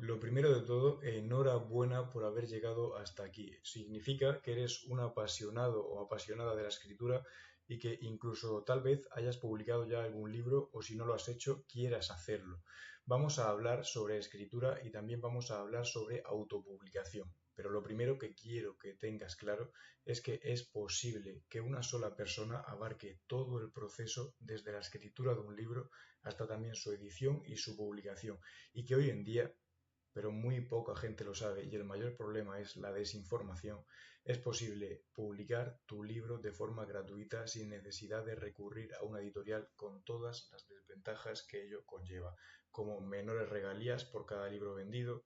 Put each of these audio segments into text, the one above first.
Lo primero de todo, enhorabuena por haber llegado hasta aquí. Significa que eres un apasionado o apasionada de la escritura y que incluso tal vez hayas publicado ya algún libro o si no lo has hecho, quieras hacerlo. Vamos a hablar sobre escritura y también vamos a hablar sobre autopublicación. Pero lo primero que quiero que tengas claro es que es posible que una sola persona abarque todo el proceso desde la escritura de un libro hasta también su edición y su publicación y que hoy en día, pero muy poca gente lo sabe y el mayor problema es la desinformación, es posible publicar tu libro de forma gratuita sin necesidad de recurrir a una editorial con todas las desventajas que ello conlleva, como menores regalías por cada libro vendido,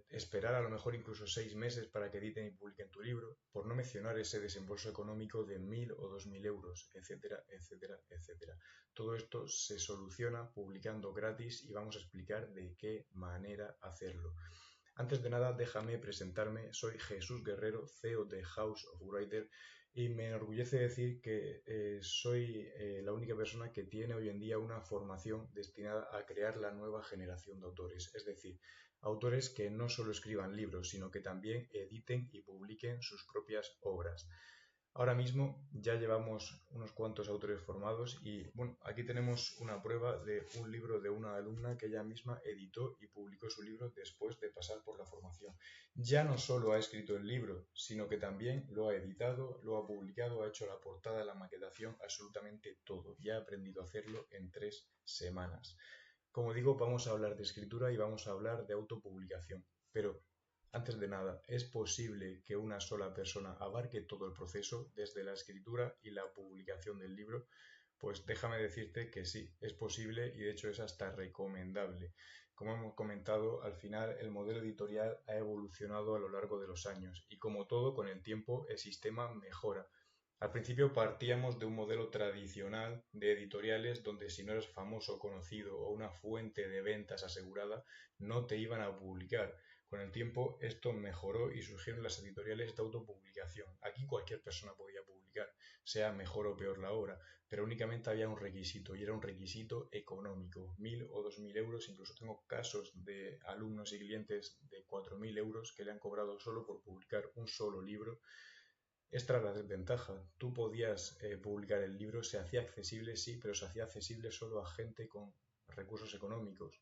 esperar a lo mejor incluso 6 meses para que editen y publiquen tu libro, por no mencionar ese desembolso económico de 1.000 o 2.000 euros, etcétera, etcétera, etcétera. Todo esto se soluciona publicando gratis y vamos a explicar de qué manera hacerlo. Antes de nada, déjame presentarme. Soy Jesús Guerrero, CEO de House of Writer, y me enorgullece decir que soy la única persona que tiene hoy en día una formación destinada a crear la nueva generación de autores, es decir, autores que no solo escriban libros, sino que también editen y publiquen sus propias obras. Ahora mismo ya llevamos unos cuantos autores formados y bueno, aquí tenemos una prueba de un libro de una alumna que ella misma editó y publicó su libro después de pasar por la formación. Ya no solo ha escrito el libro, sino que también lo ha editado, lo ha publicado, ha hecho la portada, la maquetación, absolutamente todo. Y ha aprendido a hacerlo en 3 semanas. Como digo, vamos a hablar de escritura y vamos a hablar de autopublicación. Pero antes de nada, ¿es posible que una sola persona abarque todo el proceso, desde la escritura y la publicación del libro? Pues déjame decirte que sí, es posible y de hecho es hasta recomendable. Como hemos comentado, al final el modelo editorial ha evolucionado a lo largo de los años y como todo, con el tiempo el sistema mejora. Al principio partíamos de un modelo tradicional de editoriales donde si no eras famoso, conocido o una fuente de ventas asegurada, no te iban a publicar. Con el tiempo esto mejoró y surgieron las editoriales de autopublicación. Aquí cualquier persona podía publicar, sea mejor o peor la obra, pero únicamente había un requisito y era un requisito económico, 1.000 o 2.000 euros. Incluso tengo casos de alumnos y clientes de 4.000 euros que le han cobrado solo por publicar un solo libro. Esta era la desventaja. Tú podías publicar el libro, se hacía accesible, sí, pero se hacía accesible solo a gente con recursos económicos.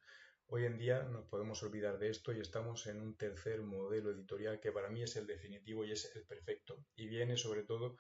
Hoy en día nos podemos olvidar de esto y estamos en un tercer modelo editorial que para mí es el definitivo y es el perfecto. Y viene sobre todo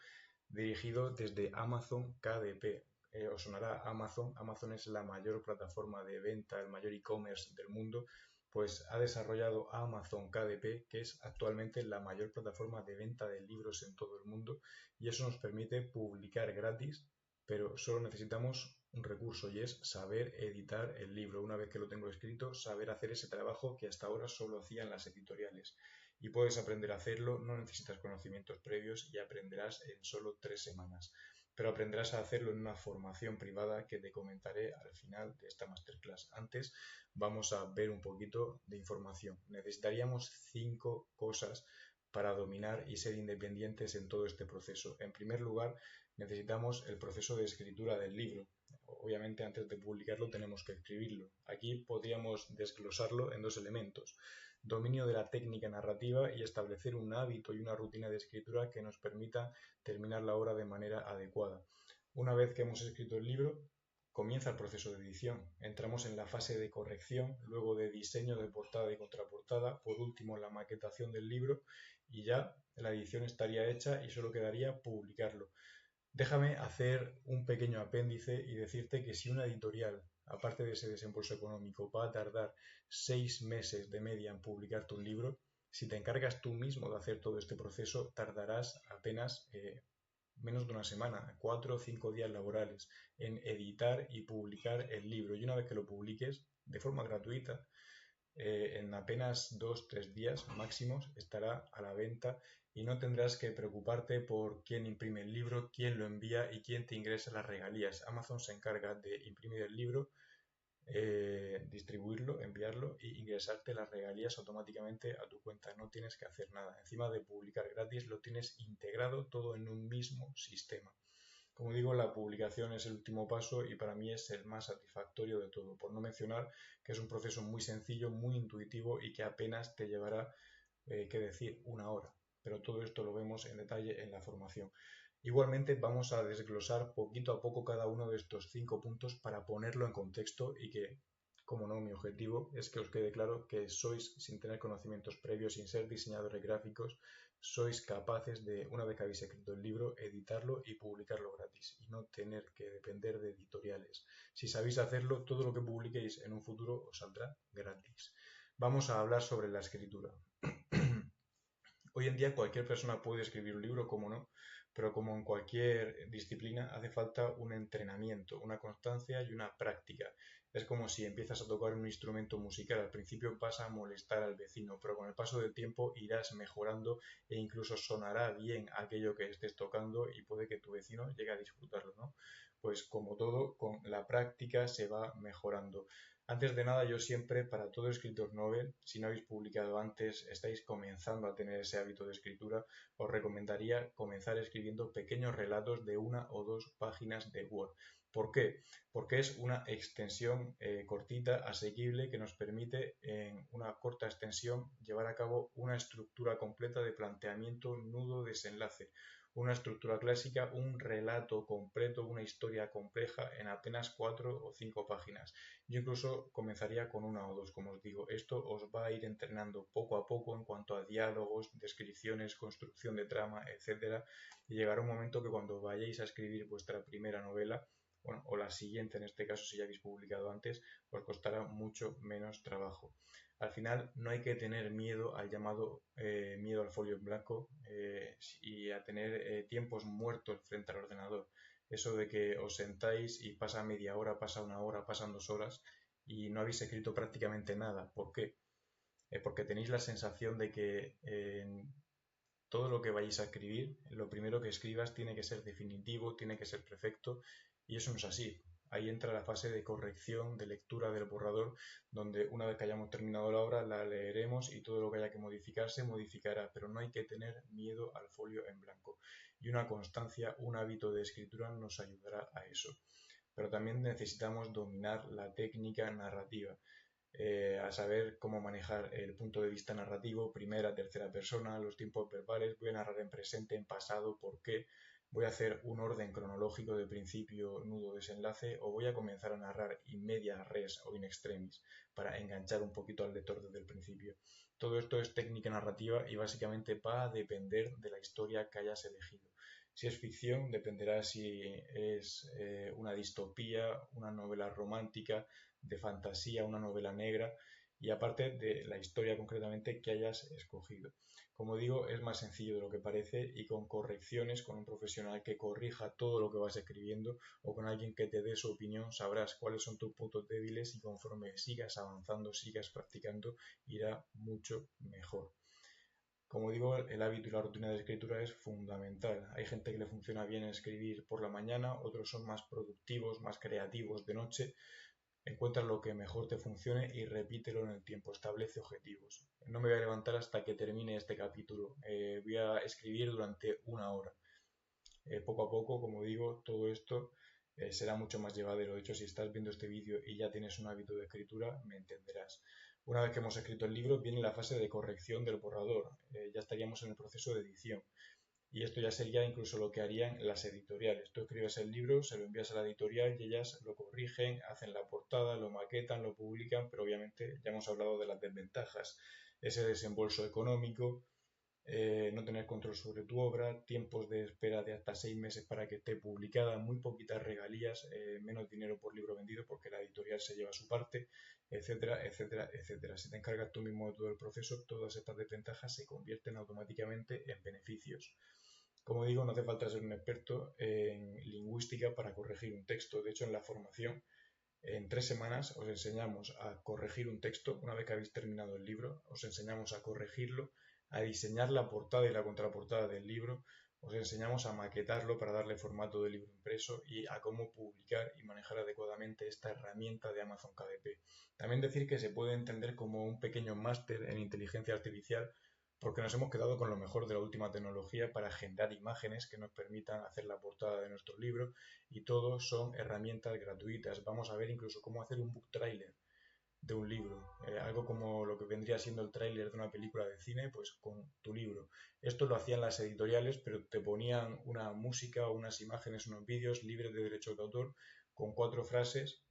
dirigido desde Amazon KDP. Os sonará Amazon. Amazon es la mayor plataforma de venta, el mayor e-commerce del mundo, pues ha desarrollado Amazon KDP, que es actualmente la mayor plataforma de venta de libros en todo el mundo, y eso nos permite publicar gratis, pero solo necesitamos un recurso y es saber editar el libro. Una vez que lo tengo escrito, saber hacer ese trabajo que hasta ahora solo hacían las editoriales. Y puedes aprender a hacerlo, no necesitas conocimientos previos y aprenderás en solo 3 semanas. Pero aprenderás a hacerlo en una formación privada que te comentaré al final de esta masterclass. Antes vamos a ver un poquito de información. Necesitaríamos 5 cosas para dominar y ser independientes en todo este proceso. En primer lugar, necesitamos el proceso de escritura del libro. Obviamente, antes de publicarlo tenemos que escribirlo. Aquí podríamos desglosarlo en 2 elementos: dominio de la técnica narrativa y establecer un hábito y una rutina de escritura que nos permita terminar la obra de manera adecuada. Una vez que hemos escrito el libro, comienza el proceso de edición. Entramos en la fase de corrección, luego de diseño de portada y contraportada, por último la maquetación del libro y ya la edición estaría hecha y solo quedaría publicarlo. Déjame hacer un pequeño apéndice y decirte que si una editorial, aparte de ese desembolso económico, va a tardar 6 meses de media en publicarte un libro, si te encargas tú mismo de hacer todo este proceso, tardarás apenas menos de una semana, 4 o 5 días laborales, en editar y publicar el libro. Y una vez que lo publiques, de forma gratuita, en apenas 2 o 3 días máximos estará a la venta y no tendrás que preocuparte por quién imprime el libro, quién lo envía y quién te ingresa las regalías. Amazon se encarga de imprimir el libro, distribuirlo, enviarlo y ingresarte las regalías automáticamente a tu cuenta. No tienes que hacer nada. Encima de publicar gratis, lo tienes integrado todo en un mismo sistema. Como digo, la publicación es el último paso y para mí es el más satisfactorio de todo, por no mencionar que es un proceso muy sencillo, muy intuitivo y que apenas te llevará, qué decir, una hora. Pero todo esto lo vemos en detalle en la formación. Igualmente vamos a desglosar poquito a poco cada uno de estos 5 puntos para ponerlo en contexto y que, como no, mi objetivo es que os quede claro que sois, sin tener conocimientos previos, sin ser diseñadores gráficos, sois capaces de, una vez que habéis escrito el libro, editarlo y publicarlo gratis y no tener que depender de editoriales. Si sabéis hacerlo, todo lo que publiquéis en un futuro os saldrá gratis. Vamos a hablar sobre la escritura. Hoy en día cualquier persona puede escribir un libro, como no, pero como en cualquier disciplina hace falta un entrenamiento, una constancia y una práctica. Es como si empiezas a tocar un instrumento musical. Al principio vas a molestar al vecino, pero con el paso del tiempo irás mejorando e incluso sonará bien aquello que estés tocando y puede que tu vecino llegue a disfrutarlo, ¿no? Pues como todo, con la práctica se va mejorando. Antes de nada, yo siempre, para todo escritor novel, si no habéis publicado antes, estáis comenzando a tener ese hábito de escritura, os recomendaría comenzar escribiendo pequeños relatos de 1 o 2 páginas de Word. ¿Por qué? Porque es una extensión cortita, asequible, que nos permite en una corta extensión llevar a cabo una estructura completa de planteamiento, nudo, desenlace. Una estructura clásica, un relato completo, una historia compleja en apenas 4 o 5 páginas. Yo incluso comenzaría con 1 o 2, como os digo. Esto os va a ir entrenando poco a poco en cuanto a diálogos, descripciones, construcción de trama, etcétera. Y llegará un momento que cuando vayáis a escribir vuestra primera novela, bueno, o la siguiente en este caso si ya habéis publicado antes, os costará mucho menos trabajo. Al final no hay que tener miedo al llamado miedo al folio en blanco y a tener tiempos muertos frente al ordenador. Eso de que os sentáis y pasa media hora, pasa 1 hora, pasan 2 horas y no habéis escrito prácticamente nada. ¿Por qué? Porque tenéis la sensación de que todo lo que vayáis a escribir, lo primero que escribas tiene que ser definitivo, tiene que ser perfecto y eso no es así. Ahí entra la fase de corrección, de lectura del borrador, donde una vez que hayamos terminado la obra la leeremos y todo lo que haya que modificar se modificará, pero no hay que tener miedo al folio en blanco. Y una constancia, un hábito de escritura nos ayudará a eso. Pero también necesitamos dominar la técnica narrativa. A saber cómo manejar el punto de vista narrativo, primera, tercera persona, los tiempos verbales, voy a narrar en presente, en pasado, por qué, voy a hacer un orden cronológico de principio, nudo, desenlace, o voy a comenzar a narrar in media res o in extremis para enganchar un poquito al lector desde el principio. Todo esto es técnica narrativa y básicamente va a depender de la historia que hayas elegido. Si es ficción, dependerá si es una distopía, una novela romántica, de fantasía, una novela negra y aparte de la historia concretamente que hayas escogido. Como digo, es más sencillo de lo que parece y con correcciones, con un profesional que corrija todo lo que vas escribiendo o con alguien que te dé su opinión, sabrás cuáles son tus puntos débiles y conforme sigas avanzando, sigas practicando, irá mucho mejor. Como digo, el hábito y la rutina de escritura es fundamental. Hay gente que le funciona bien escribir por la mañana, otros son más productivos, más creativos de noche. Encuentra lo que mejor te funcione y repítelo en el tiempo. Establece objetivos. No me voy a levantar hasta que termine este capítulo. Voy a escribir durante 1 hora. Poco a poco, como digo, todo esto será mucho más llevadero. De hecho, si estás viendo este vídeo y ya tienes un hábito de escritura, me entenderás. Una vez que hemos escrito el libro, viene la fase de corrección del borrador. Ya estaríamos en el proceso de edición. Y esto ya sería incluso lo que harían las editoriales. Tú escribes el libro, se lo envías a la editorial y ellas lo corrigen, hacen la portada, lo maquetan, lo publican, pero obviamente ya hemos hablado de las desventajas. Ese desembolso económico, no tener control sobre tu obra, tiempos de espera de hasta 6 meses para que esté publicada, muy poquitas regalías, menos dinero por libro vendido porque la editorial se lleva su parte, etcétera, etcétera, etcétera. Si te encargas tú mismo de todo el proceso, todas estas desventajas se convierten automáticamente en beneficios. Como digo, no hace falta ser un experto en lingüística para corregir un texto. De hecho, en la formación, en 3 semanas os enseñamos a corregir un texto. Una vez que habéis terminado el libro, os enseñamos a corregirlo, a diseñar la portada y la contraportada del libro. Os enseñamos a maquetarlo para darle formato de libro impreso y a cómo publicar y manejar adecuadamente esta herramienta de Amazon KDP. También decir que se puede entender como un pequeño máster en inteligencia artificial porque nos hemos quedado con lo mejor de la última tecnología para generar imágenes que nos permitan hacer la portada de nuestro libro y todo son herramientas gratuitas. Vamos a ver incluso cómo hacer un book trailer de un libro, algo como lo que vendría siendo el tráiler de una película de cine, pues con tu libro. Esto lo hacían las editoriales, pero te ponían una música, unas imágenes, unos vídeos libres de derechos de autor con 4 frases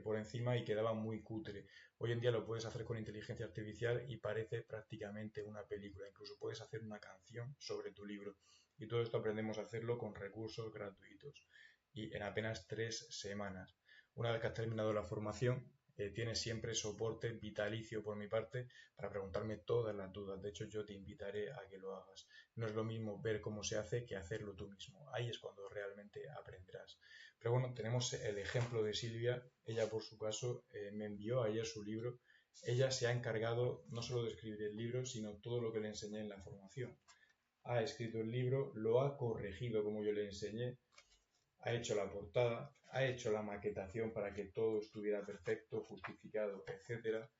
por encima y quedaba muy cutre. Hoy en día lo puedes hacer con inteligencia artificial y parece prácticamente una película. Incluso puedes hacer una canción sobre tu libro. Y todo esto aprendemos a hacerlo con recursos gratuitos y en apenas 3 semanas. Una vez que has terminado la formación, tienes siempre soporte vitalicio por mi parte para preguntarme todas las dudas. De hecho, yo te invitaré a que lo hagas. No es lo mismo ver cómo se hace que hacerlo tú mismo. Ahí es cuando realmente aprenderás. Pero bueno, tenemos el ejemplo de Silvia. Ella, por su caso, me envió ayer su libro. Ella se ha encargado no solo de escribir el libro, sino todo lo que le enseñé en la formación. Ha escrito el libro, lo ha corregido como yo le enseñé, ha hecho la portada, ha hecho la maquetación para que todo estuviera perfecto, justificado, etcétera.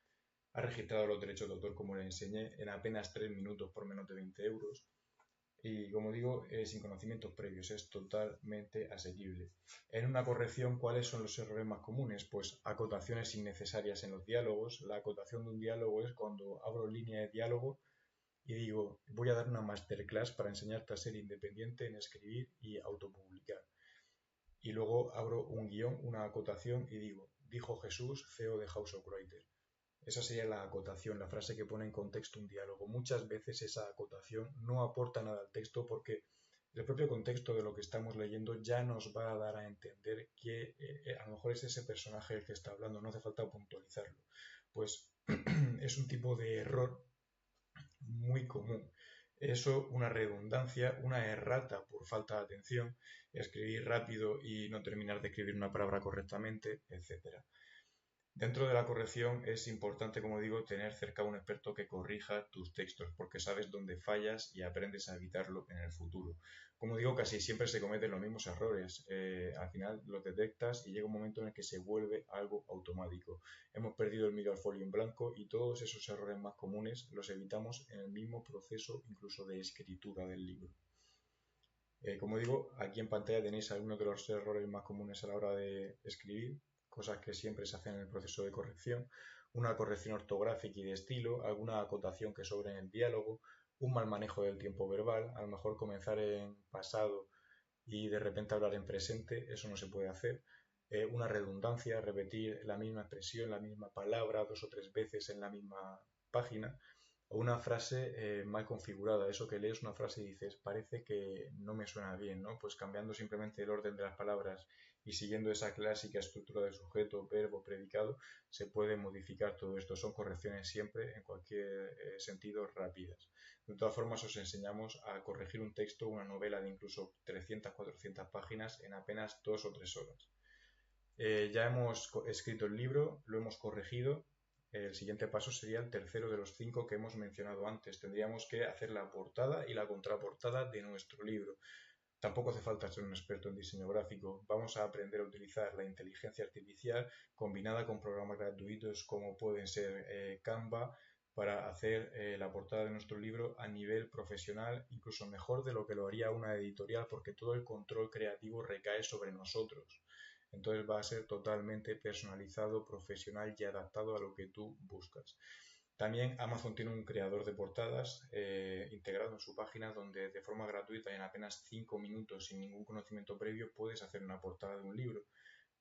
Ha registrado los derechos de autor como le enseñé en apenas 3 minutos por menos de 20 euros. Y como digo, sin conocimientos previos, es totalmente asequible. En una corrección, ¿cuáles son los errores más comunes? Pues acotaciones innecesarias en los diálogos. La acotación de un diálogo es cuando abro línea de diálogo y digo, voy a dar una masterclass para enseñarte a ser independiente en escribir y autopublicar. Y luego abro un guión, una acotación y digo, dijo Jesús, CEO de House of Writers. Esa sería la acotación, la frase que pone en contexto un diálogo. Muchas veces esa acotación no aporta nada al texto porque el propio contexto de lo que estamos leyendo ya nos va a dar a entender que a lo mejor es ese personaje el que está hablando, no hace falta puntualizarlo. Pues es un tipo de error muy común. Eso, una redundancia, una errata por falta de atención, escribir rápido y no terminar de escribir una palabra correctamente, etcétera. Dentro de la corrección es importante, como digo, tener cerca a un experto que corrija tus textos, porque sabes dónde fallas y aprendes a evitarlo en el futuro. Como digo, casi siempre se cometen los mismos errores. Al final los detectas y llega un momento en el que se vuelve algo automático. Hemos perdido el miedo al folio en blanco y todos esos errores más comunes los evitamos en el mismo proceso, incluso de escritura del libro. Como digo, aquí en pantalla tenéis algunos de los errores más comunes a la hora de escribir, cosas que siempre se hacen en el proceso de corrección, una corrección ortográfica y de estilo, alguna acotación que sobre en el diálogo, un mal manejo del tiempo verbal, a lo mejor comenzar en pasado y de repente hablar en presente, eso no se puede hacer, una redundancia, repetir la misma expresión, la misma palabra 2 o 3 veces en la misma página, o una frase mal configurada, eso que lees una frase y dices, parece que no me suena bien, ¿no? Pues cambiando simplemente el orden de las palabras y siguiendo esa clásica estructura de sujeto, verbo, predicado, se puede modificar todo esto. Son correcciones siempre, en cualquier sentido, rápidas. De todas formas, os enseñamos a corregir un texto, una novela de incluso 300, 400 páginas en apenas 2 o 3 horas. Ya hemos escrito el libro, lo hemos corregido. El siguiente paso sería el tercero de los 5 que hemos mencionado antes. Tendríamos que hacer la portada y la contraportada de nuestro libro. Tampoco hace falta ser un experto en diseño gráfico. Vamos a aprender a utilizar la inteligencia artificial combinada con programas gratuitos como pueden ser Canva para hacer la portada de nuestro libro a nivel profesional, incluso mejor de lo que lo haría una editorial, porque todo el control creativo recae sobre nosotros. Entonces va a ser totalmente personalizado, profesional y adaptado a lo que tú buscas. También Amazon tiene un creador de portadas integrado en su página donde de forma gratuita y en apenas 5 minutos sin ningún conocimiento previo puedes hacer una portada de un libro,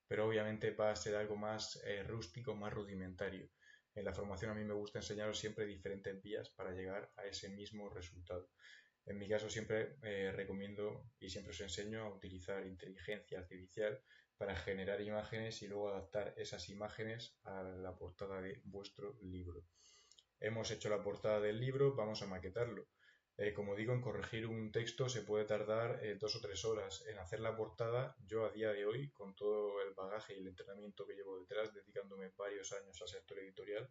pero obviamente va a ser algo más rústico, más rudimentario. En la formación a mí me gusta enseñaros siempre diferentes vías para llegar a ese mismo resultado. En mi caso siempre recomiendo y siempre os enseño a utilizar inteligencia artificial para generar imágenes y luego adaptar esas imágenes a la portada de vuestro libro. Hemos hecho la portada del libro, vamos a maquetarlo. Como digo, en corregir un texto se puede tardar 2 o 3 horas. En hacer la portada, yo a día de hoy, con todo el bagaje y el entrenamiento que llevo detrás, dedicándome varios años al sector editorial,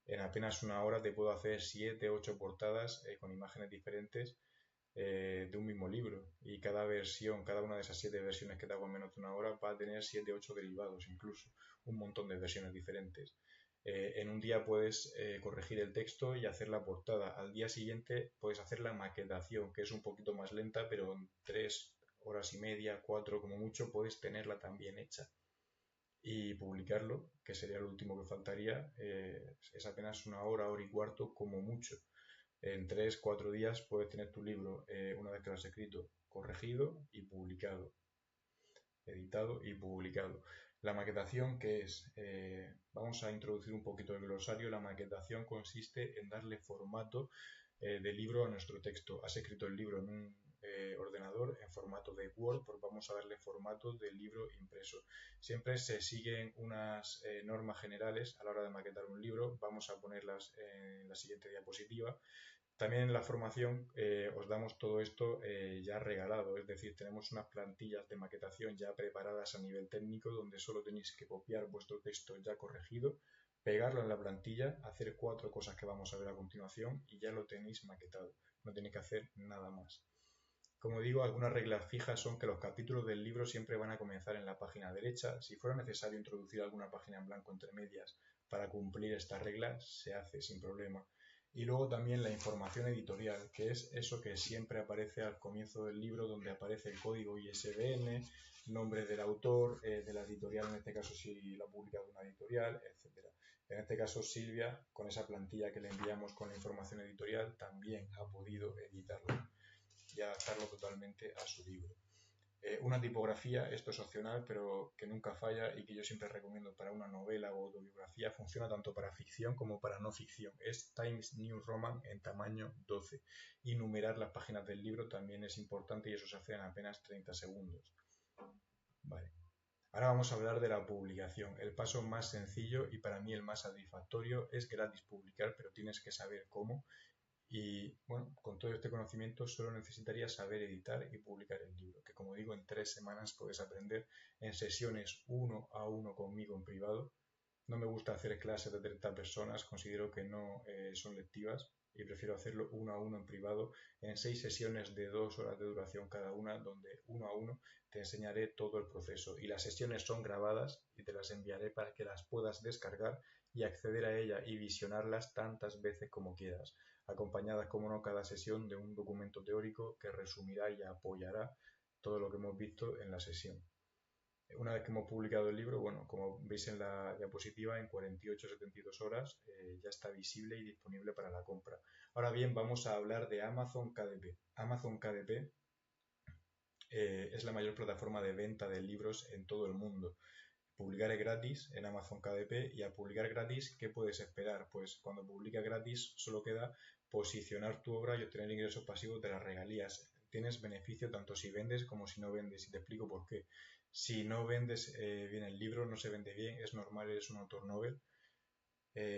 en apenas una hora te puedo hacer 7, 8 portadas con imágenes diferentes de un mismo libro. Y cada versión, cada una de esas 7 versiones que te hago en menos de una hora va a tener 7, 8 derivados incluso. Un montón de versiones diferentes. En un día puedes corregir el texto y hacer la portada. Al día siguiente puedes hacer la maquetación, que es un poquito más lenta, pero en 3 horas y media, 4 como mucho, puedes tenerla también hecha. Y publicarlo, que sería lo último que faltaría, es apenas 1 hora, 1 hora y cuarto como mucho. En 3, 4 días puedes tener tu libro, una vez que lo has escrito, corregido y publicado, editado y publicado. La maquetación, ¿qué es? Vamos a introducir un poquito el glosario. La maquetación consiste en darle formato de libro a nuestro texto. Has escrito el libro en un ordenador en formato de Word, pues vamos a darle formato de libro impreso. Siempre se siguen unas normas generales a la hora de maquetar un libro. Vamos a ponerlas en la siguiente diapositiva. También en la formación os damos todo esto ya regalado, es decir, tenemos unas plantillas de maquetación ya preparadas a nivel técnico donde solo tenéis que copiar vuestro texto ya corregido, pegarlo en la plantilla, hacer 4 cosas que vamos a ver a continuación y ya lo tenéis maquetado, no tenéis que hacer nada más. Como digo, algunas reglas fijas son que los capítulos del libro siempre van a comenzar en la página derecha. Si fuera necesario introducir alguna página en blanco entre medias para cumplir estas reglas, se hace sin problema. Y luego también la información editorial, que es eso que siempre aparece al comienzo del libro, donde aparece el código ISBN, nombre del autor, de la editorial, en este caso si lo ha publicado una editorial, etc. En este caso Silvia, con esa plantilla que le enviamos con la información editorial, también ha podido editarlo y adaptarlo totalmente a su libro. Una tipografía, esto es opcional, pero que nunca falla y que yo siempre recomiendo para una novela o autobiografía, funciona tanto para ficción como para no ficción. Es Times New Roman en tamaño 12. Y numerar las páginas del libro también es importante y eso se hace en apenas 30 segundos. Vale. Ahora vamos a hablar de la publicación. El paso más sencillo y para mí el más satisfactorio es gratis publicar, pero tienes que saber cómo. Y bueno, con todo este conocimiento solo necesitarías saber editar y publicar el libro, que como digo, en 3 semanas puedes aprender en sesiones 1 a 1 conmigo en privado. No me gusta hacer clases de 30 personas, considero que no son lectivas y prefiero hacerlo 1 a 1 en privado en 6 sesiones de 2 horas de duración cada una, donde 1 a 1 te enseñaré todo el proceso. Y las sesiones son grabadas y te las enviaré para que las puedas descargar y acceder a ella y visionarlas tantas veces como quieras, acompañadas, como no, cada sesión de un documento teórico que resumirá y apoyará todo lo que hemos visto en la sesión. Una vez que hemos publicado el libro, bueno, como veis en la diapositiva, en 48-72 horas ya está visible y disponible para la compra. Ahora bien, vamos a hablar de Amazon KDP. Amazon KDP es la mayor plataforma de venta de libros en todo el mundo. Publicar es gratis en Amazon KDP y al publicar gratis, ¿qué puedes esperar? Pues cuando publicas gratis solo queda posicionar tu obra y obtener ingresos pasivos de las regalías. Tienes beneficio tanto si vendes como si no vendes y te explico por qué. Si no vendes bien el libro, no se vende bien, es normal, eres un autor novel,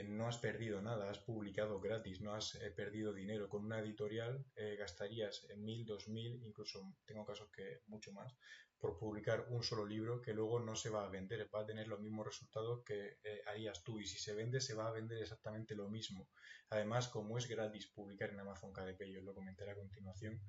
no has perdido nada, has publicado gratis, no has perdido dinero. Con una editorial gastarías 1.000, 2.000, incluso tengo casos que mucho más, por publicar un solo libro que luego no se va a vender, va a tener los mismos resultados que harías tú y si se vende se va a vender exactamente lo mismo. Además, como es gratis publicar en Amazon KDP, y os lo comentaré a continuación,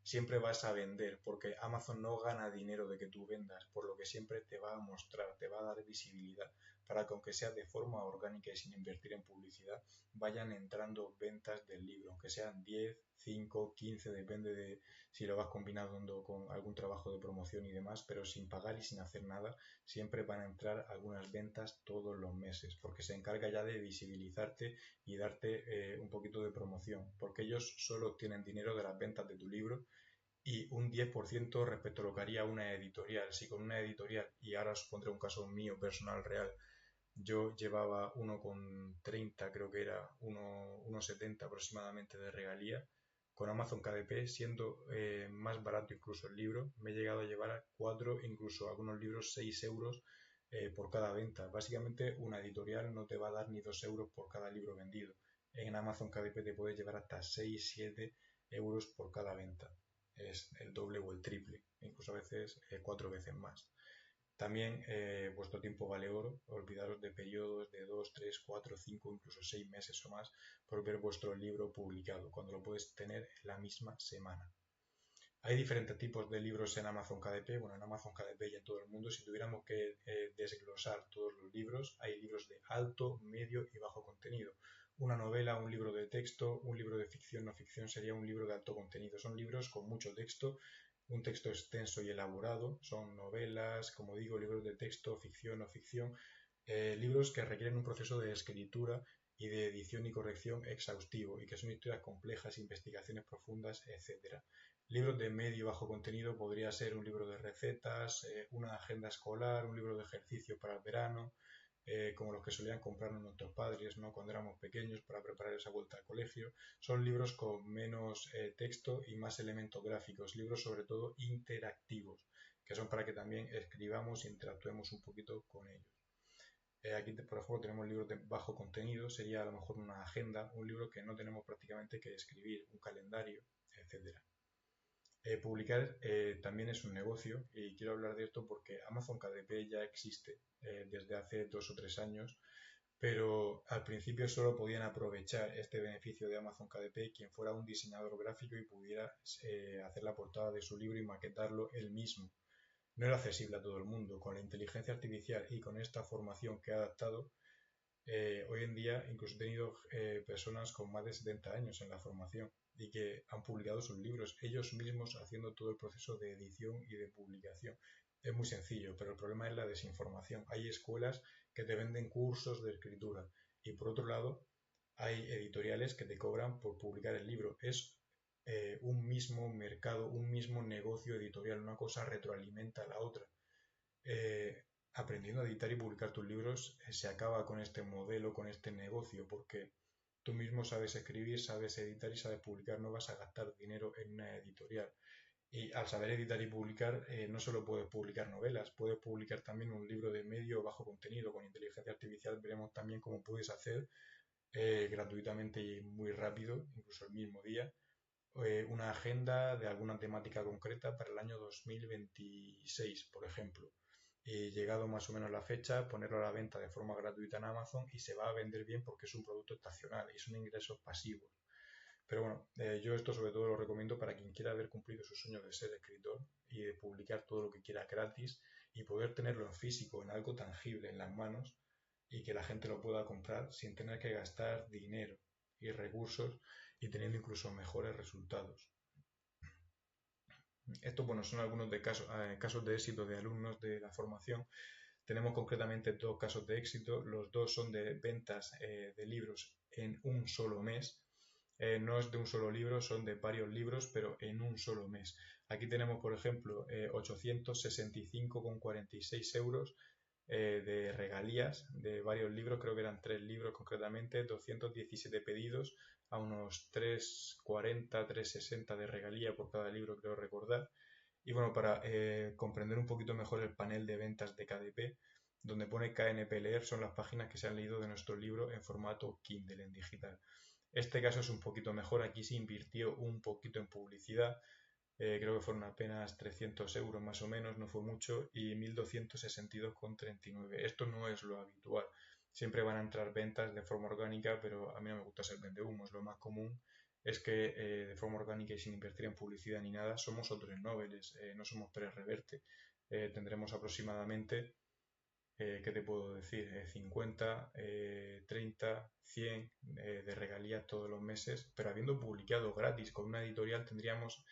siempre vas a vender, porque Amazon no gana dinero de que tú vendas, por lo que siempre te va a mostrar, te va a dar visibilidad, para que aunque sea de forma orgánica y sin invertir en publicidad, vayan entrando ventas del libro, aunque sean 10, 5, 15, depende de si lo vas combinando con algún trabajo de promoción y demás, pero sin pagar y sin hacer nada, siempre van a entrar algunas ventas todos los meses, porque se encarga ya de visibilizarte y darte un poquito de promoción, porque ellos solo obtienen dinero de las ventas de tu libro y un 10% respecto a lo que haría una editorial. Si con una editorial, y ahora os pondré un caso mío personal real, yo llevaba 1,30, creo que era 1,70 aproximadamente de regalía, con Amazon KDP, siendo más barato incluso el libro, me he llegado a llevar a 4, incluso algunos libros 6 euros por cada venta. Básicamente una editorial no te va a dar ni 2 euros por cada libro vendido. En Amazon KDP te puedes llevar hasta 6, 7 euros por cada venta. Es el doble o el triple, incluso a veces 4 veces más. También vuestro tiempo vale oro, olvidaros de periodos de 2, 3, 4, 5, incluso 6 meses o más por ver vuestro libro publicado, cuando lo puedes tener en la misma semana. Hay diferentes tipos de libros en Amazon KDP, bueno, en Amazon KDP y en todo el mundo. Si tuviéramos que desglosar todos los libros, hay libros de alto, medio y bajo contenido. Una novela, un libro de texto, un libro de ficción no ficción sería un libro de alto contenido. Son libros con mucho texto, un texto extenso y elaborado. Son novelas, como digo, libros de texto, ficción no ficción. Libros que requieren un proceso de escritura y de edición y corrección exhaustivo y que son historias complejas, investigaciones profundas, etcétera. Libros de medio y bajo contenido podría ser un libro de recetas, una agenda escolar, un libro de ejercicio para el verano, como los que solían comprarnos nuestros padres, ¿no? Cuando éramos pequeños para preparar esa vuelta al colegio. Son libros con menos texto y más elementos gráficos, libros sobre todo interactivos, que son para que también escribamos e interactuemos un poquito con ellos. Aquí, por ejemplo, tenemos libros de bajo contenido, sería a lo mejor una agenda, un libro que no tenemos prácticamente que escribir, un calendario, etcétera. Publicar también es un negocio y quiero hablar de esto porque Amazon KDP ya existe desde hace 2 o 3 años, pero al principio solo podían aprovechar este beneficio de Amazon KDP quien fuera un diseñador gráfico y pudiera hacer la portada de su libro y maquetarlo él mismo. No era accesible a todo el mundo. Con la inteligencia artificial y con esta formación que ha adaptado, hoy en día incluso he tenido personas con más de 70 años en la formación y que han publicado sus libros ellos mismos haciendo todo el proceso de edición y de publicación. Es muy sencillo, pero el problema es la desinformación. Hay escuelas que te venden cursos de escritura y por otro lado hay editoriales que te cobran por publicar el libro. Es un mismo mercado, un mismo negocio editorial, una cosa retroalimenta a la otra. Eh, Aprendiendo a editar y publicar tus libros, se acaba con este modelo, con este negocio, porque tú mismo sabes escribir, sabes editar y sabes publicar, no vas a gastar dinero en una editorial. Y al saber editar y publicar, no solo puedes publicar novelas, puedes publicar también un libro de medio o bajo contenido. Con inteligencia artificial veremos también cómo puedes hacer gratuitamente y muy rápido, incluso el mismo día, una agenda de alguna temática concreta para el año 2026, por ejemplo. Y llegado más o menos la fecha, ponerlo a la venta de forma gratuita en Amazon y se va a vender bien porque es un producto estacional y son ingresos pasivos. Pero bueno, yo esto sobre todo lo recomiendo para quien quiera haber cumplido su sueño de ser escritor y de publicar todo lo que quiera gratis y poder tenerlo en físico, en algo tangible, en las manos y que la gente lo pueda comprar sin tener que gastar dinero y recursos y teniendo incluso mejores resultados. Estos, bueno, son algunos de casos de éxito de alumnos de la formación. Tenemos concretamente 2 casos de éxito. Los dos son de ventas de libros en un solo mes. No es de un solo libro, son de varios libros, pero en un solo mes. Aquí tenemos, por ejemplo, 865,46 euros de regalías de varios libros, creo que eran 3 libros concretamente, 217 pedidos a unos 340, 360 de regalía por cada libro, creo recordar. Y bueno, para comprender un poquito mejor el panel de ventas de KDP, donde pone KNP Leer, son las páginas que se han leído de nuestro libro en formato Kindle, en digital. Este caso es un poquito mejor, aquí se invirtió un poquito en publicidad, creo que fueron apenas 300 euros más o menos, no fue mucho, y 1.262,39. Esto no es lo habitual. Siempre van a entrar ventas de forma orgánica, pero a mí no me gusta ser vendehumos. Lo más común es que de forma orgánica y sin invertir en publicidad ni nada, somos otros noveles, no somos Pérez Reverte. Tendremos aproximadamente, ¿qué te puedo decir? 50, 30, 100 de regalías todos los meses, pero habiendo publicado gratis con una editorial tendríamos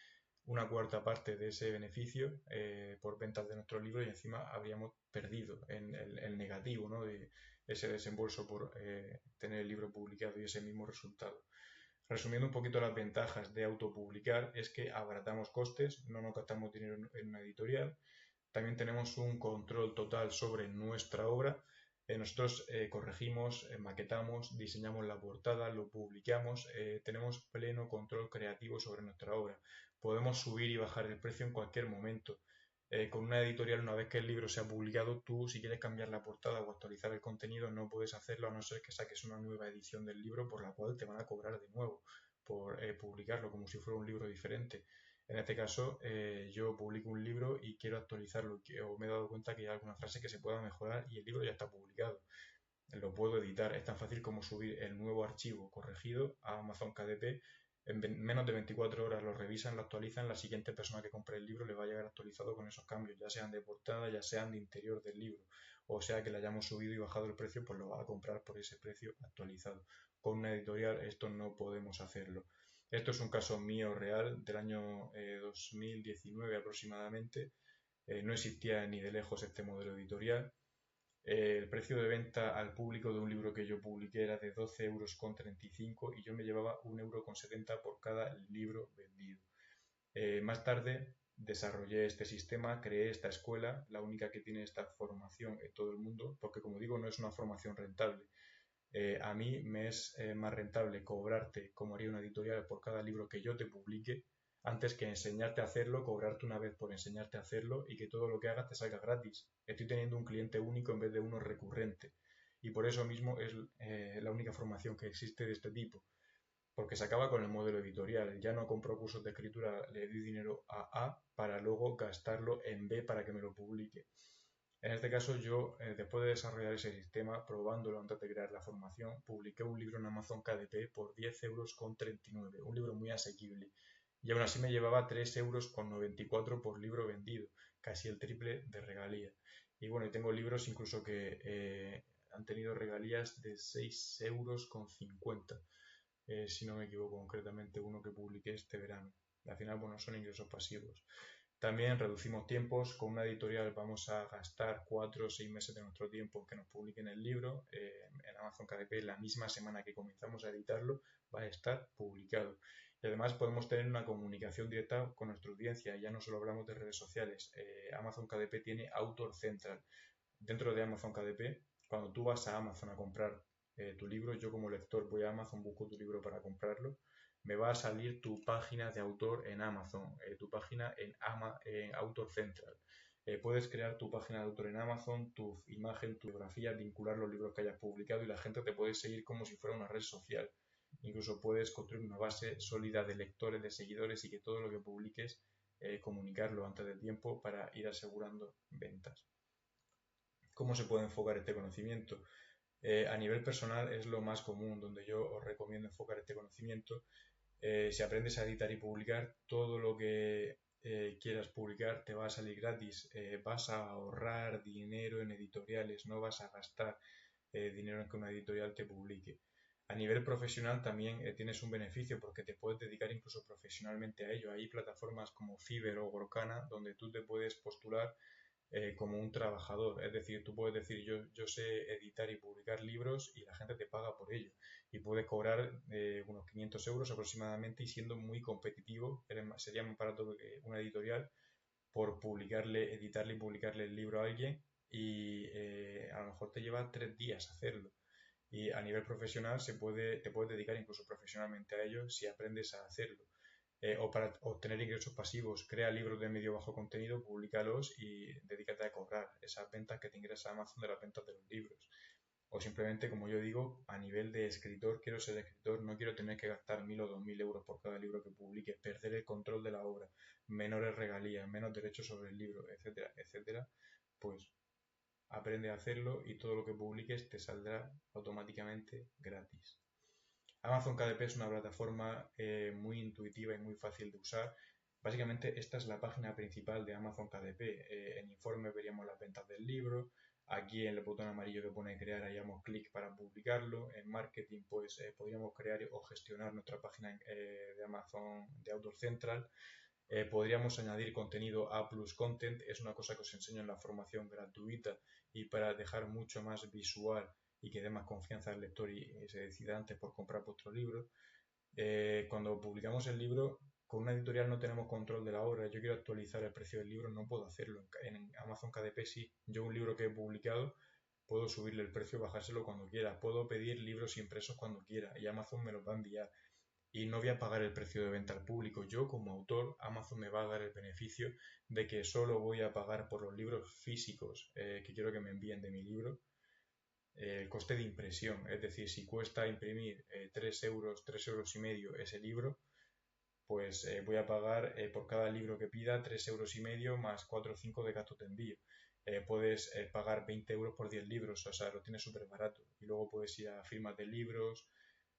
una cuarta parte de ese beneficio por ventas de nuestro libro y encima habríamos perdido en el negativo, ¿no? De ese desembolso por tener el libro publicado y ese mismo resultado. Resumiendo un poquito las ventajas de autopublicar es que abaratamos costes, no nos gastamos dinero en una editorial, también tenemos un control total sobre nuestra obra. Nosotros corregimos, maquetamos, diseñamos la portada, lo publicamos, tenemos pleno control creativo sobre nuestra obra. Podemos subir y bajar el precio en cualquier momento. Con una editorial, una vez que el libro se ha publicado, tú si quieres cambiar la portada o actualizar el contenido, no puedes hacerlo a no ser que saques una nueva edición del libro por la cual te van a cobrar de nuevo por publicarlo como si fuera un libro diferente. En este caso, yo publico un libro y quiero actualizarlo o me he dado cuenta que hay alguna frase que se pueda mejorar y el libro ya está publicado. Lo puedo editar, es tan fácil como subir el nuevo archivo corregido a Amazon KDP menos de 24 horas lo revisan, lo actualizan, la siguiente persona que compre el libro le va a llegar actualizado con esos cambios, ya sean de portada, ya sean de interior del libro, o sea que le hayamos subido y bajado el precio, pues lo va a comprar por ese precio actualizado. Con una editorial esto no podemos hacerlo. Esto es un caso mío real del año 2019 aproximadamente. No existía ni de lejos este modelo editorial. El precio de venta al público de un libro que yo publiqué era de 12,35 € y yo me llevaba 1,70 € por cada libro vendido. Más tarde desarrollé este sistema, creé esta escuela, la única que tiene esta formación en todo el mundo, porque como digo, no es una formación rentable. A mí me es más rentable cobrarte, como haría una editorial, por cada libro que yo te publique, antes que enseñarte a hacerlo, cobrarte una vez por enseñarte a hacerlo y que todo lo que hagas te salga gratis. Estoy teniendo un cliente único en vez de uno recurrente. Y por eso mismo es la única formación que existe de este tipo. Porque se acaba con el modelo editorial. Ya no compro cursos de escritura, le doy dinero a A para luego gastarlo en B para que me lo publique. En este caso yo, después de desarrollar ese sistema, probándolo antes de crear la formación, publiqué un libro en Amazon KDP por 10,39 €, un libro muy asequible. Y aún así me llevaba 3,94 € por libro vendido, casi el triple de regalía. Y bueno, y tengo libros incluso que han tenido regalías de 6,50 €, si no me equivoco, concretamente uno que publiqué este verano. Al final, bueno, son ingresos pasivos. También reducimos tiempos. Con una editorial vamos a gastar 4 o 6 meses de nuestro tiempo en que nos publiquen el libro. En Amazon KDP, la misma semana que comenzamos a editarlo, va a estar publicado. Y además podemos tener una comunicación directa con nuestra audiencia. Ya no solo hablamos de redes sociales. Amazon KDP tiene Author Central. Dentro de Amazon KDP, cuando tú vas a Amazon a comprar tu libro, yo como lector voy a Amazon, busco tu libro para comprarlo, me va a salir tu página de autor en Amazon, tu página en Author Central. Puedes crear tu página de autor en Amazon, tu imagen, tu biografía, vincular los libros que hayas publicado y la gente te puede seguir como si fuera una red social. Incluso puedes construir una base sólida de lectores, de seguidores y que todo lo que publiques comunicarlo antes de tiempo para ir asegurando ventas. ¿Cómo se puede enfocar este conocimiento? A nivel personal es lo más común, donde yo os recomiendo enfocar este conocimiento. Si aprendes a editar y publicar, todo lo que quieras publicar te va a salir gratis. Vas a ahorrar dinero en editoriales, no vas a gastar dinero en que una editorial te publique. A nivel profesional también tienes un beneficio porque te puedes dedicar incluso profesionalmente a ello. Hay plataformas como Fiverr o Workana donde tú te puedes postular como un trabajador. Es decir, tú puedes decir yo sé editar y publicar libros y la gente te paga por ello. Y puedes cobrar unos 500 € aproximadamente y siendo muy competitivo, sería más barato que una editorial por publicarle, editarle y publicarle el libro a alguien y a lo mejor te lleva 3 días hacerlo. Y a nivel profesional te puedes dedicar incluso profesionalmente a ello si aprendes a hacerlo. O para obtener ingresos pasivos, crea libros de medio bajo contenido, públicalos y dedícate a cobrar esas ventas que te ingresa Amazon de las ventas de los libros. O simplemente, como yo digo, a nivel de escritor, quiero ser escritor, no quiero tener que gastar 1.000 o 2.000 € por cada libro que publique, perder el control de la obra, menores regalías, menos derechos sobre el libro, etcétera, etcétera. Pues aprende a hacerlo y todo lo que publiques te saldrá automáticamente gratis. Amazon KDP es una plataforma muy intuitiva y muy fácil de usar. Básicamente esta es la página principal de Amazon KDP. En informe veríamos las ventas del libro. Aquí en el botón amarillo que pone crear haríamos clic para publicarlo. En marketing pues podríamos crear o gestionar nuestra página de Amazon de Author Central. Podríamos añadir contenido A+ Content, es una cosa que os enseño en la formación gratuita y para dejar mucho más visual y que dé más confianza al lector y se decida antes por comprar vuestro libro. Cuando publicamos el libro, con una editorial no tenemos control de la obra. Yo quiero actualizar el precio del libro, no puedo hacerlo. En Amazon KDP sí. Yo un libro que he publicado puedo subirle el precio, bajárselo cuando quiera. Puedo pedir libros impresos cuando quiera y Amazon me los va a enviar. Y no voy a pagar el precio de venta al público. Yo como autor, Amazon me va a dar el beneficio de que solo voy a pagar por los libros físicos que quiero que me envíen de mi libro el coste de impresión. Es decir, si cuesta imprimir 3 euros, 3,5 € ese libro, pues voy a pagar por cada libro que pida 3,5 € más 4 o 5 de gastos de envío. Puedes pagar 20 € por 10 libros, o sea, lo tienes súper barato. Y luego puedes ir a firmas de libros,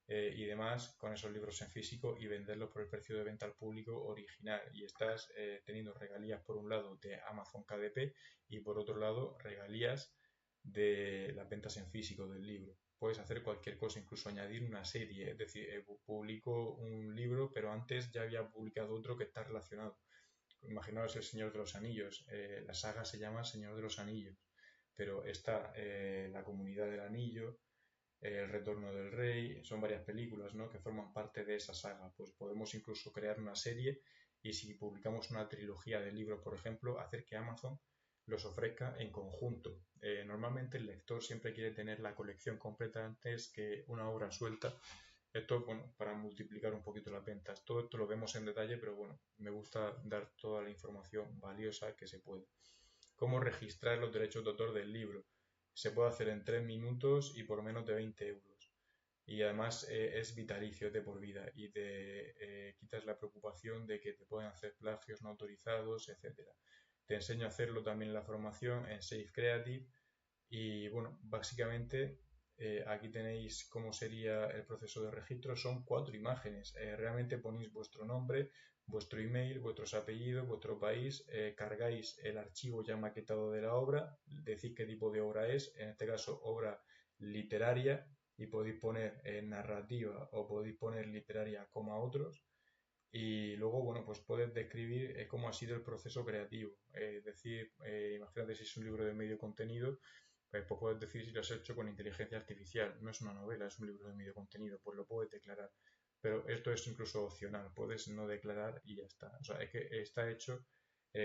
y demás con esos libros en físico y venderlos por el precio de venta al público original. Y estás teniendo regalías por un lado de Amazon KDP y por otro lado regalías de las ventas en físico del libro. Puedes hacer cualquier cosa, incluso añadir una serie, es decir, publico un libro, pero antes ya había publicado otro que está relacionado. Imaginaos El Señor de los Anillos, la saga se llama Señor de los Anillos, pero está La Comunidad del Anillo, El Retorno del Rey, son varias películas, ¿no?, que forman parte de esa saga. Pues podemos incluso crear una serie y si publicamos una trilogía de libros, por ejemplo, hacer que Amazon los ofrezca en conjunto. Normalmente el lector siempre quiere tener la colección completa antes que una obra suelta. Esto, bueno, para multiplicar un poquito las ventas. Todo esto lo vemos en detalle, pero bueno, me gusta dar toda la información valiosa que se puede. ¿Cómo registrar los derechos de autor del libro? Se puede hacer en 3 minutos y por menos de 20 euros. Y además es vitalicio, es de por vida y te quitas la preocupación de que te pueden hacer plagios no autorizados, etcétera. Te enseño a hacerlo también en la formación en Safe Creative y bueno, básicamente aquí tenéis cómo sería el proceso de registro. Son 4 imágenes. Realmente ponéis vuestro nombre, vuestro email, vuestros apellidos, vuestro país, cargáis el archivo ya maquetado de la obra, decís qué tipo de obra es, en este caso obra literaria, y podéis poner narrativa o podéis poner literaria como a otros. Y luego, bueno, pues puedes describir cómo ha sido el proceso creativo. Es decir, imagínate si es un libro de medio contenido, pues puedes decir si lo has hecho con inteligencia artificial. No es una novela, es un libro de medio contenido, pues lo puedes declarar. Pero esto es incluso opcional, puedes no declarar y ya está. O sea, es que está hecho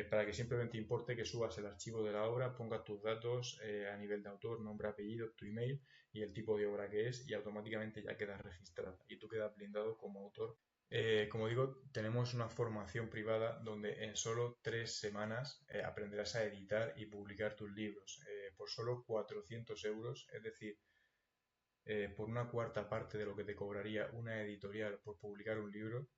para que simplemente importe que subas el archivo de la obra, pongas tus datos a nivel de autor, nombre, apellido, tu email y el tipo de obra que es y automáticamente ya quedas registrada y tú quedas blindado como autor. Como digo, tenemos una formación privada donde en solo 3 semanas aprenderás a editar y publicar tus libros por solo 400 euros, es decir, por una cuarta parte de lo que te cobraría una editorial por publicar un libro,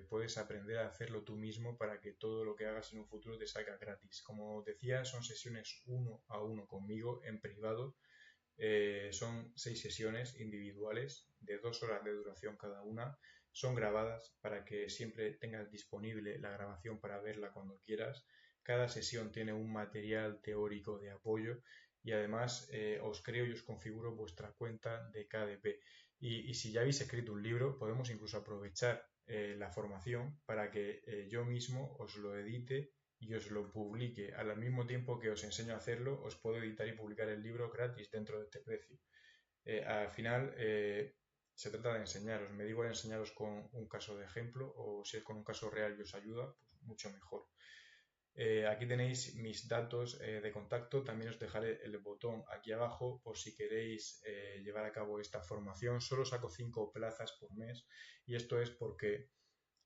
puedes aprender a hacerlo tú mismo para que todo lo que hagas en un futuro te salga gratis. Como decía, son sesiones 1 a 1 conmigo en privado. Son 6 sesiones individuales de 2 horas de duración cada una. Son grabadas para que siempre tengas disponible la grabación para verla cuando quieras. Cada sesión tiene un material teórico de apoyo y además os creo y os configuro vuestra cuenta de KDP. Y si ya habéis escrito un libro, podemos incluso aprovechar la formación para que yo mismo os lo edite y os lo publique. Al mismo tiempo que os enseño a hacerlo, os puedo editar y publicar el libro gratis dentro de este precio. Al final, se trata de enseñaros. Me digo enseñaros con un caso de ejemplo o si es con un caso real y os ayuda, pues mucho mejor. Aquí tenéis mis datos de contacto. También os dejaré el botón aquí abajo por si queréis llevar a cabo esta formación. Solo saco 5 plazas por mes y esto es porque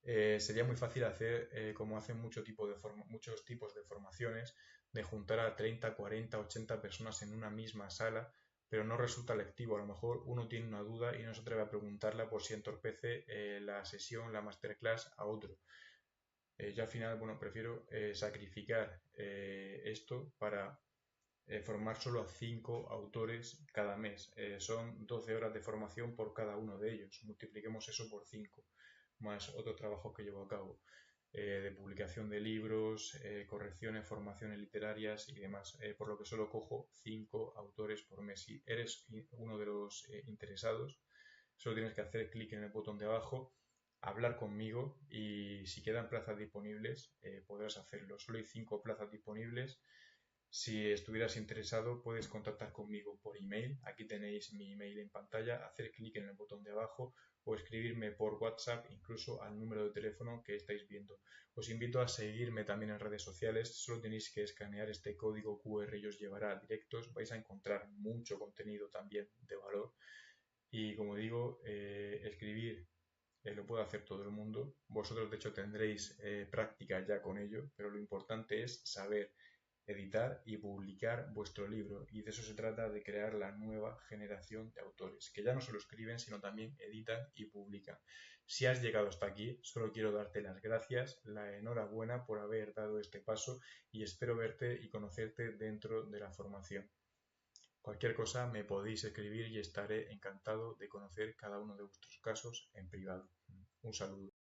sería muy fácil hacer, como hacen muchos tipos de formaciones, de juntar a 30, 40, 80 personas en una misma sala, pero no resulta lectivo. A lo mejor uno tiene una duda y no se atreve a preguntarla por si entorpece la sesión, la masterclass a otro. Yo al final, bueno, prefiero sacrificar esto para formar solo a 5 autores cada mes. Son 12 horas de formación por cada uno de ellos. Multipliquemos eso por 5 más otros trabajos que llevo a cabo, de publicación de libros, correcciones, formaciones literarias y demás, por lo que solo cojo 5 autores por mes. Si eres uno de los interesados, solo tienes que hacer clic en el botón de abajo, hablar conmigo y si quedan plazas disponibles, podrás hacerlo. Solo hay 5 plazas disponibles. Si estuvieras interesado, puedes contactar conmigo por email. Aquí tenéis mi email en pantalla, hacer clic en el botón de abajo o escribirme por WhatsApp, incluso al número de teléfono que estáis viendo. Os invito a seguirme también en redes sociales. Solo tenéis que escanear este código QR y os llevará a directos. Vais a encontrar mucho contenido también de valor. Y como digo, escribir lo puede hacer todo el mundo. Vosotros, de hecho, tendréis práctica ya con ello, pero lo importante es saber editar y publicar vuestro libro. Y de eso se trata, de crear la nueva generación de autores, que ya no solo escriben, sino también editan y publican. Si has llegado hasta aquí, solo quiero darte las gracias, la enhorabuena por haber dado este paso y espero verte y conocerte dentro de la formación. Cualquier cosa me podéis escribir y estaré encantado de conocer cada uno de vuestros casos en privado. Un saludo.